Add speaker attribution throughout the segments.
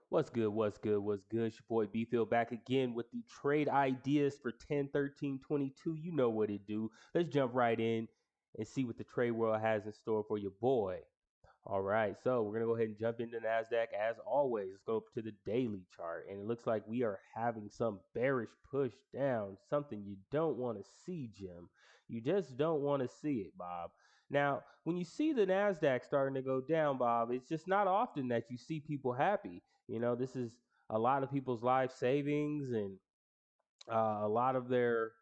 Speaker 1: What's good? What's good? What's good? It's your boy B Phil back again with the trade ideas for 10/13/22. You know what it do. Let's jump right in and see what the trade world has in store for your boy. All right, so we're gonna go ahead and jump into NASDAQ as always. Let's go up to the daily chart, and it looks like we are having some bearish push down, something you don't want to see, Jim. You just don't want to see it, Bob. Now, when you see the NASDAQ starting to go down, Bob, it's just not often that you see people happy. This is a lot of people's life savings and a lot of their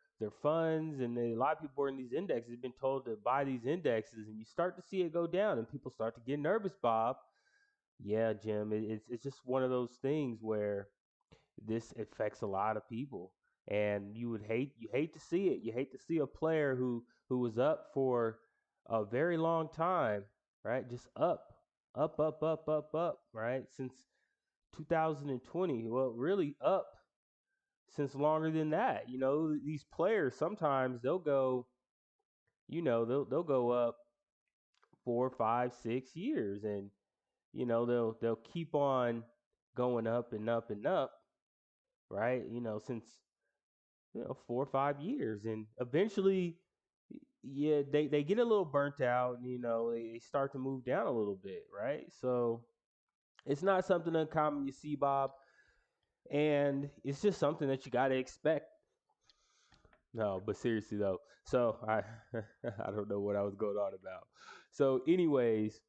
Speaker 1: funds, and a lot of people are in these indexes have been told to buy these indexes, and you start to see it go down, and people start to get nervous, Bob. Yeah, Jim, it's just one of those things where this affects a lot of people, and you hate to see it. You hate to see a player who was up for a very long time, right? Just up, right? Since 2020. Well, really up since longer than that. These players sometimes they'll go up 4, 5, 6 years, and they'll keep on going up and up and up, right? Since 4 or 5 years, and eventually, yeah, they get a little burnt out, and they start to move down a little bit, right? So it's not something uncommon you see, Bob, and it's just something that you got to expect. No, but seriously though, so I I don't know what I was going on about. So, anyways,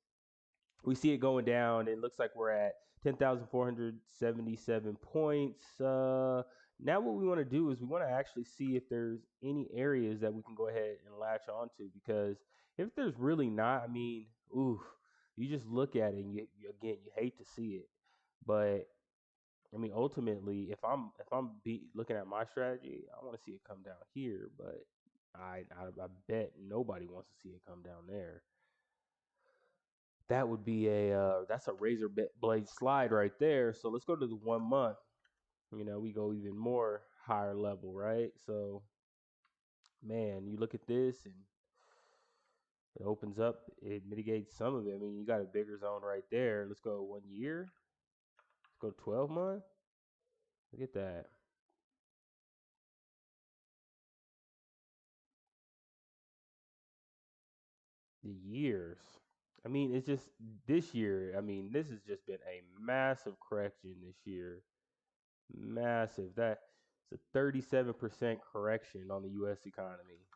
Speaker 1: we see it going down. It looks like we're at 10,477 points. Now what we want to do is we want to actually see if there's any areas that we can go ahead and latch onto, because if there's really not, I mean, ooh, you just look at it and you hate to see it, but I mean, ultimately, if I'm looking at my strategy, I want to see it come down here, but I bet nobody wants to see it come down there. That would be that's a blade slide right there. So let's go to the 1 month. We go even more higher level, right? So, man, you look at this and it opens up, it mitigates some of it. I mean, you got a bigger zone right there. Let's go 1 year. Let's go 12 month. Look at that. The years. I mean, it's just this year. I mean, this has just been a massive correction this year. Massive. That's a 37% correction on the U.S. economy,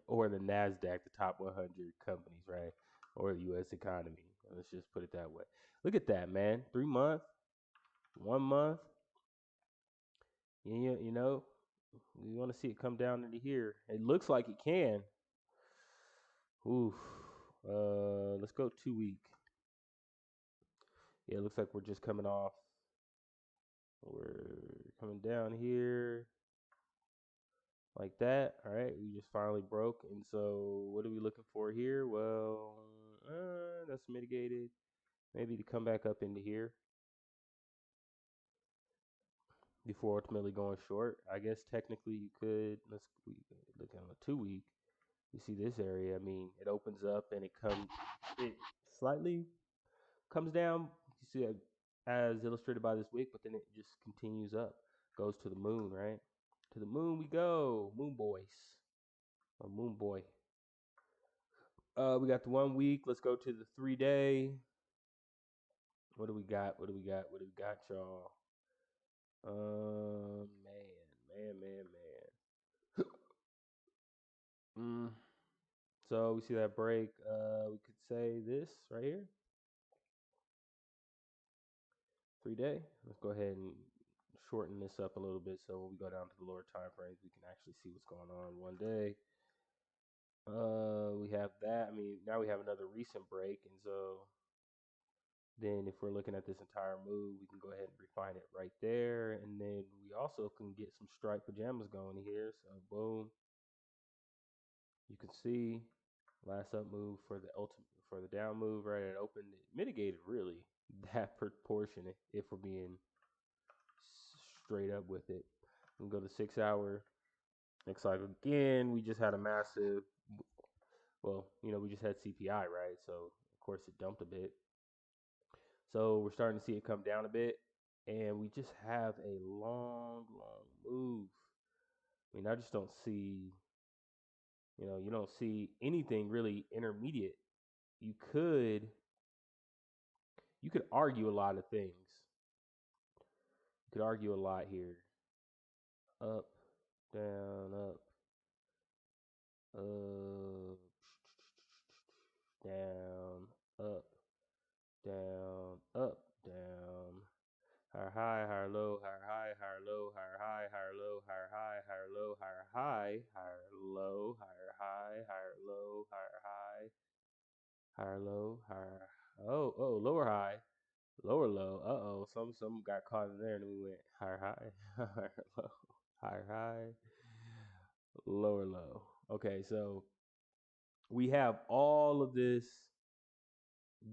Speaker 1: or the NASDAQ, the top 100 companies, right? Or the U.S. economy. Let's just put it that way. Look at that, man. 3 month, 1 month. We want to see it come down into here. It looks like it can. Oof. Let's go 2 week. Yeah, it looks like we're just coming off. We're coming down here like that. All right, we just finally broke. And so what are we looking for here? Well, that's mitigated. Maybe to come back up into here before ultimately going short. I guess technically you could. We look on a 2 week. You see this area. I mean, it opens up and it slightly comes down. You see it as illustrated by this wick, but then it just continues up, goes to the moon, right? To the moon we go, moon boys, or moon boy. We got the 1 week. Let's go to the 3 day. What do we got? What do we got? What do we got, y'all? Man. So we see that break. We could say this right here. 3 day. Let's go ahead and shorten this up a little bit, so when we go down to the lower time frames, we can actually see what's going on 1 day. We have that. I mean, now we have another recent break, and so then if we're looking at this entire move, we can go ahead and refine it right there, and then we also can get some striped pajamas going here. So boom, you can see last up move for the down move, right? It opened, it mitigated really that proportion if we're being straight up with it. We can go to 6 hour. Looks like again we just had a massive. Well, we just had CPI, right? So of course it dumped a bit. So we're starting to see it come down a bit, and we just have a long move. I mean, I just don't see, you don't see anything really intermediate. You could argue a lot of things. You could argue a lot here. Up, down, up, down, up, down, up, down. Higher high, higher low, higher high, higher low, higher high, higher low, higher high, higher low, higher high, higher low, higher high, higher low, higher high, higher low, higher lower high, lower low. Some got caught in there and we went higher high, higher low, higher high, lower low. Okay, so we have all of this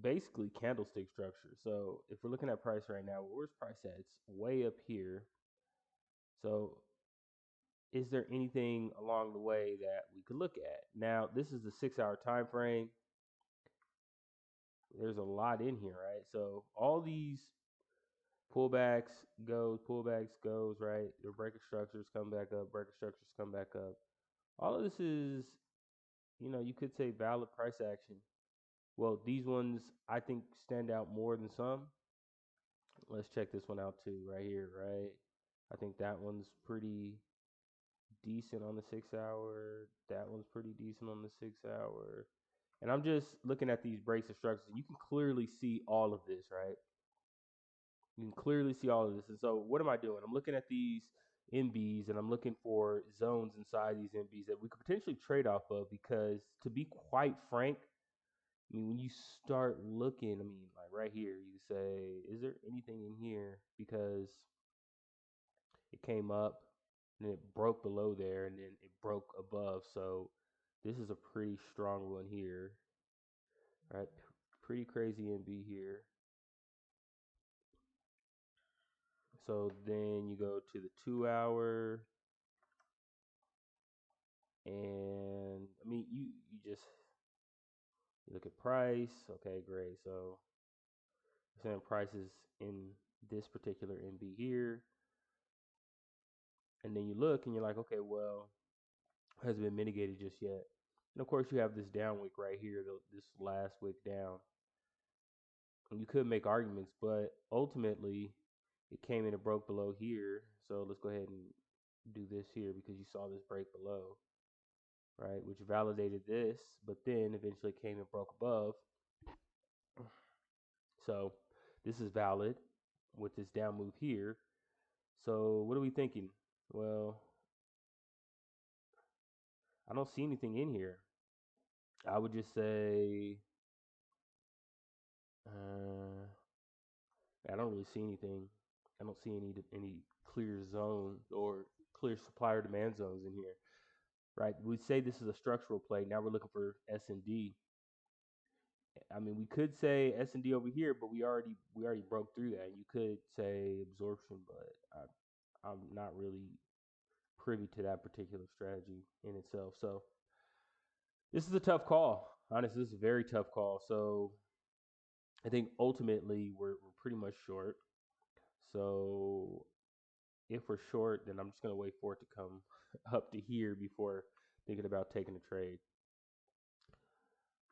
Speaker 1: basically candlestick structure. So if we're looking at price right now, where's price at? It's way up here. So is there anything along the way that we could look at? Now, this is the 6-hour time frame. There's a lot in here, right? So all these pullbacks goes, right? Your breaker structures come back up, breaker structures come back up. All of this is, you could say valid price action. Well, these ones I think stand out more than some. Let's check this one out too, right here, right? I think that one's pretty decent on the 6-hour. That one's pretty decent on the 6-hour. And I'm just looking at these breaks and structures. You can clearly see all of this, right? You can clearly see all of this. And so what am I doing? I'm looking at these MBs and I'm looking for zones inside these MBs that we could potentially trade off of, because to be quite frank, I mean, when you start looking, I mean, like right here, you say, is there anything in here? Because it came up and it broke below there and then it broke above. So this is a pretty strong one here, right? Pretty crazy MB here. So then you go to the 2-hour, and I mean, you just look at price. Okay, great. So saying prices in this particular MB here, and then you look and you're like, okay, well, hasn't been mitigated just yet. And of course, you have this down wick right here, this last wick down. And you could make arguments, but ultimately, it came in and broke below here. So let's go ahead and do this here because you saw this break below, right? Which validated this, but then eventually came and broke above. So this is valid with this down move here. So what are we thinking? Well, I don't see anything in here. I would just say I don't really see anything. I don't see any clear zone or clear supply or demand zones in here, right? We say this is a structural play. Now we're looking for S&D. I mean, we could say S&D over here, but we already broke through that. You could say absorption, but I'm not really privy to that particular strategy in itself. So this is a tough call. Honestly, this is a very tough call. So I think ultimately we're pretty much short. So if we're short, then I'm just going to wait for it to come up to here before thinking about taking a trade.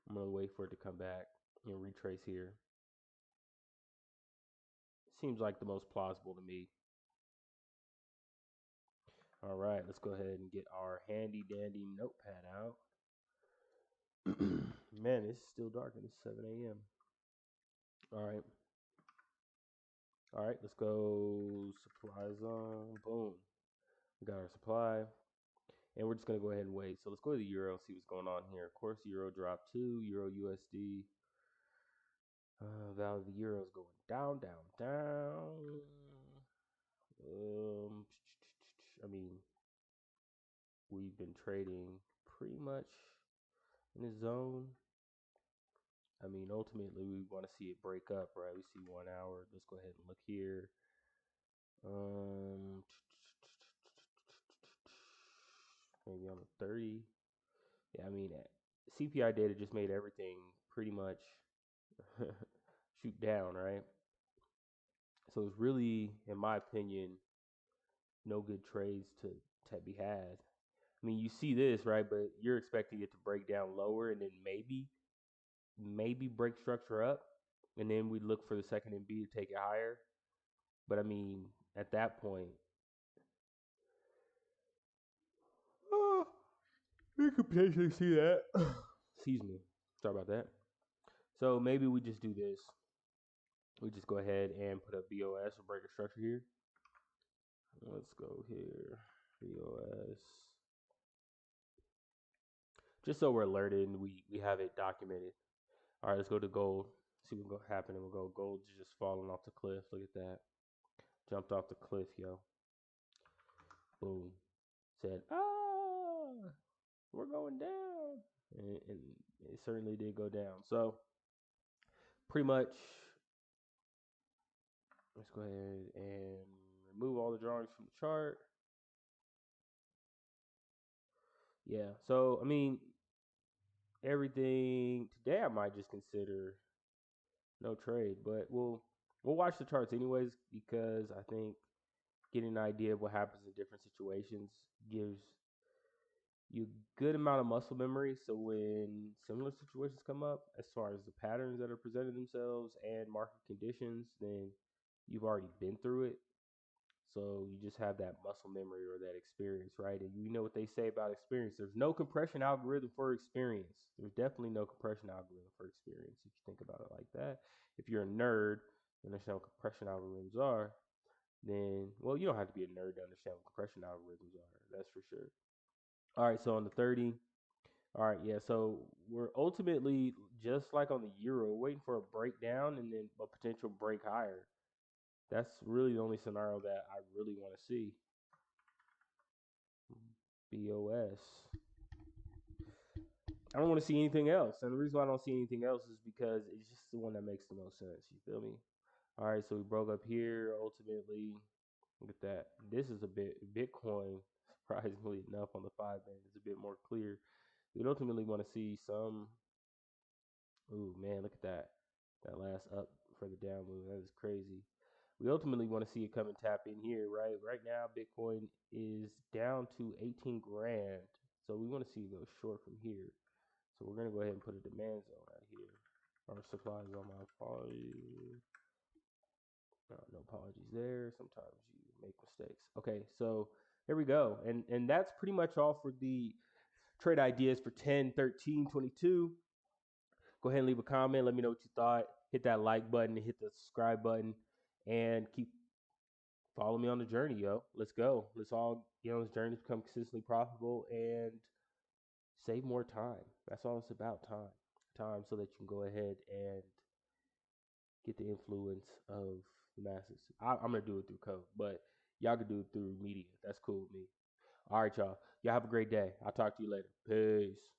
Speaker 1: I'm going to wait for it to come back and retrace here. Seems like the most plausible to me. All right, let's go ahead and get our handy dandy notepad out. Man, it's still dark and it's 7 a.m. All right. All right, let's go supply zone. Boom. We got our supply. And we're just going to go ahead and wait. So let's go to the euro, see what's going on here. Of course, euro dropped too. Euro USD. Value of the euro is going down, down, down. I mean, we've been trading pretty much in a zone. I mean, ultimately, we want to see it break up, right? We see 1 hour. Let's go ahead and look here. Maybe on the 30. Yeah, I mean, CPI data just made everything pretty much shoot down, right? So it's really, in my opinion, no good trades to be had. I mean, you see this, right? But you're expecting it to break down lower and then maybe break structure up, and then we look for the second MB to take it higher. But I mean, at that point, we could potentially see that. Excuse me. Sorry about that. So maybe we just do this. We just go ahead and put a BOS or break a structure here. Let's go here. BOS. Just so we're alerted and we have it documented. All right, let's go to gold. See what's gonna happen. And we'll go. Gold's just falling off the cliff. Look at that. Jumped off the cliff, yo. Boom. Said, we're going down. And it certainly did go down. So pretty much, let's go ahead and remove all the drawings from the chart. Yeah. So I mean, everything today I might just consider no trade, but we'll watch the charts anyways, because I think getting an idea of what happens in different situations gives you a good amount of muscle memory. So when similar situations come up, as far as the patterns that are presenting themselves and market conditions, then you've already been through it. So you just have that muscle memory or that experience, right? And you know what they say about experience. There's no compression algorithm for experience. There's definitely no compression algorithm for experience if you think about it like that. If you're a nerd, you understand what compression algorithms are, then, well, you don't have to be a nerd to understand what compression algorithms are. That's for sure. All right, so on the 30, all right, yeah, so we're ultimately, just like on the euro, waiting for a breakdown and then a potential break higher. That's really the only scenario that I really want to see. BOS. I don't want to see anything else. And the reason why I don't see anything else is because it's just the one that makes the most sense. You feel me? All right, so we broke up here. Ultimately, look at that. This is a bit, Bitcoin, surprisingly enough, on the 5-band is a bit more clear. We'd ultimately want to see some, ooh, man, look at that. That last up for the down move. That is crazy. We ultimately want to see it come and tap in here, right? Right now, Bitcoin is down to 18 grand. So we want to see it go short from here. So we're going to go ahead and put a demand zone right here. Or supply zone, my apologies. No apologies there. Sometimes you make mistakes. Okay, so here we go. And that's pretty much all for the trade ideas for 10/13/22. Go ahead and leave a comment. Let me know what you thought. Hit that like button, hit the subscribe button, and keep follow me on the journey, yo. Let's go. Let's all get on this journey to become consistently profitable and save more time. That's all it's about, time. Time so that you can go ahead and get the influence of the masses. I'm going to do it through code, but y'all can do it through media. That's cool with me. All right, y'all. Y'all have a great day. I'll talk to you later. Peace.